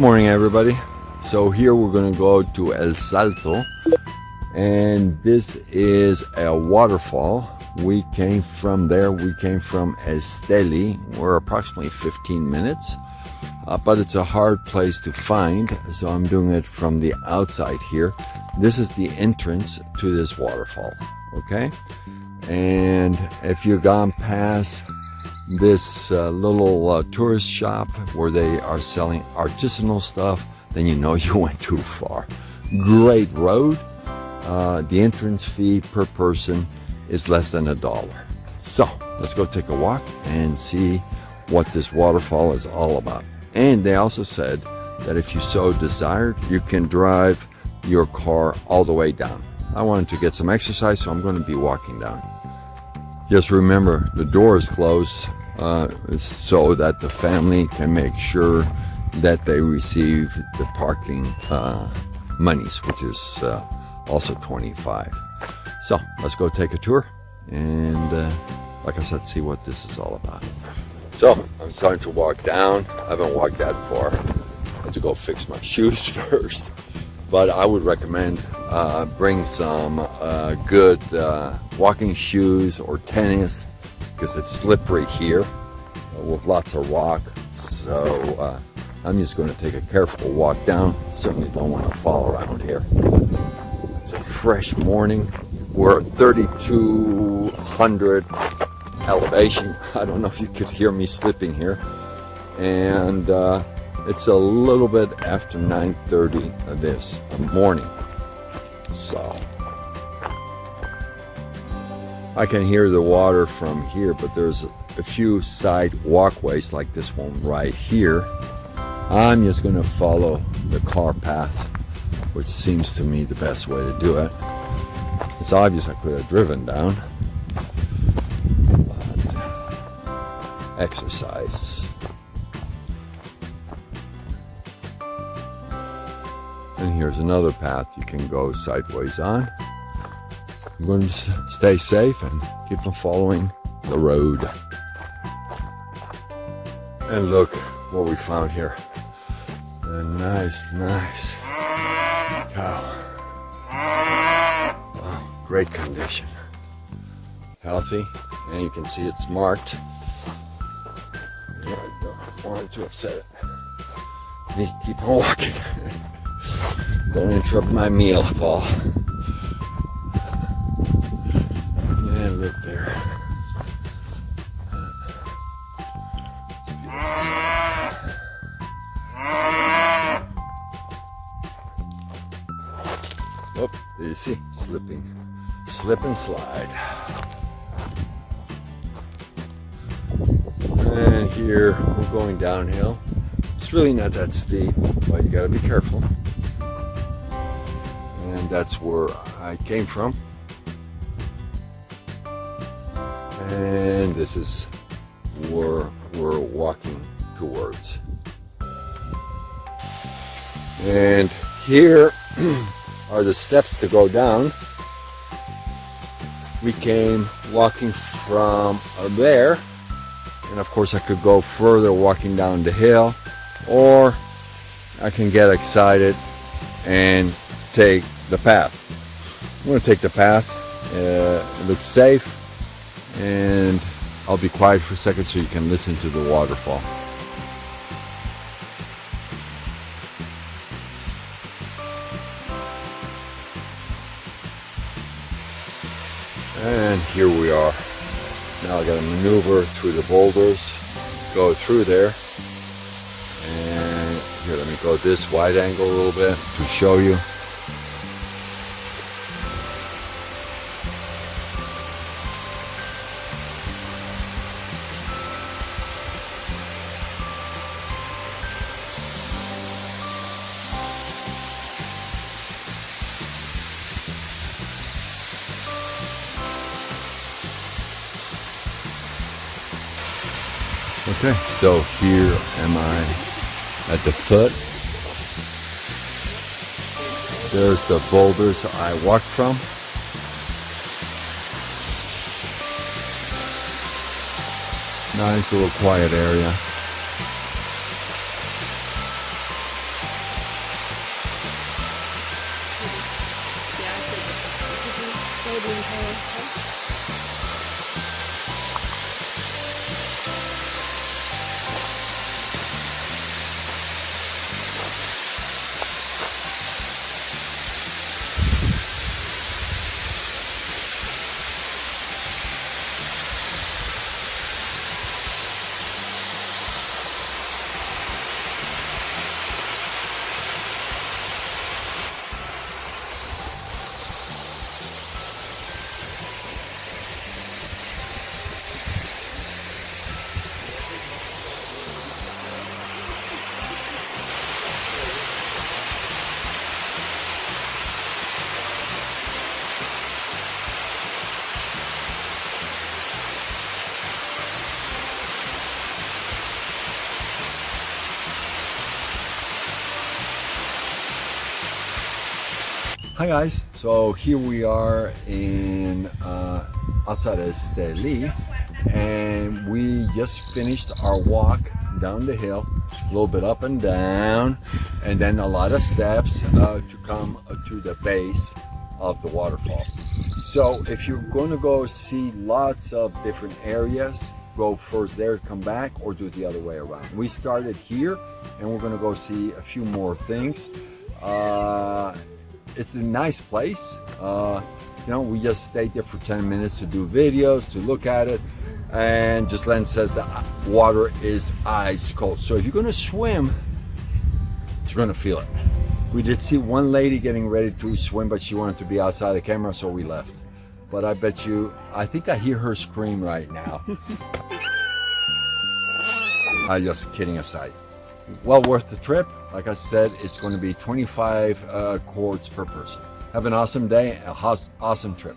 morning, everybody. So here we're going to go to El Salto, and this is a waterfall. We came from there. We came from Esteli. We're approximately 15 minutes, but it's a hard place to find, so I'm doing it from the outside here. This is the entrance to this waterfall, okay? And if you've gone past this little tourist shop where they are selling artisanal stuff, then you know you went too far. Great road. The entrance fee per person is less than $1. So let's go take a walk and see what this waterfall is all about. And they also said that if you so desired, you can drive your car all the way down. I wanted to get some exercise, so I'm going to be walking down. Just remember, the door is closed so that the family can make sure that they receive the parking monies, which is also $25. So let's go take a tour and like I said, see what this is all about. So I'm starting to walk down. I haven't walked that far. I have to go fix my shoes first, but I would recommend bring some good walking shoes or tennis, because it's slippery here with lots of rock. So I'm just going to take a careful walk down. Certainly don't want to fall around here. It's a fresh morning. We're at 3,200 elevation. I don't know if you could hear me slipping here. And it's a little bit after 9:30 this morning. So I can hear the water from here, but there's a few side walkways like this one right here. I'm just going to follow the car path, which seems to me the best way to do it. It's obvious I could have driven down, but exercise. And here's another path you can go sideways on. I'm going to stay safe and keep on following the road. And look what we found here. A nice cow. Oh, great condition. Healthy, and you can see it's marked. Yeah, I don't want to upset it. Me keep on walking. Don't interrupt my meal, Paul. Yeah, look there. It's a beautiful sight. Oh, there you see, slipping. Slip and slide. And here we're going downhill. It's really not that steep, but you gotta be careful. And that's where I came from. And this is where we're walking towards. And here are the steps to go down. We came walking from there, and of course I could go further walking down the hill, or I can get excited and take the path. I'm going to take the path. It looks safe, and I'll be quiet for a second so you can listen to the waterfall. And here we are. Now I got to maneuver through the boulders, go through there, and here, let me go this wide angle a little bit to show you. Okay, so here am I at the foot. There's the boulders I walked from. Nice little quiet area. Hi guys, so here we are in Estanzuela Esteli, and we just finished our walk down the hill, a little bit up and down, and then a lot of steps to come to the base of the waterfall. So if you're going to go see lots of different areas, go first there, come back, or do it the other way around. We started here and we're going to go see a few more things. It's a nice place. You know, we just stayed there for 10 minutes to do videos, to look at it, and just Len says the water is ice cold. So if you're gonna swim, you're gonna feel it. We did see one lady getting ready to swim, but she wanted to be outside the camera, so we left. But I bet you, I think I hear her scream right now. Just kidding aside. Well worth the trip. Like I said, it's going to be 25 quarts per person. Have an awesome day, an awesome trip.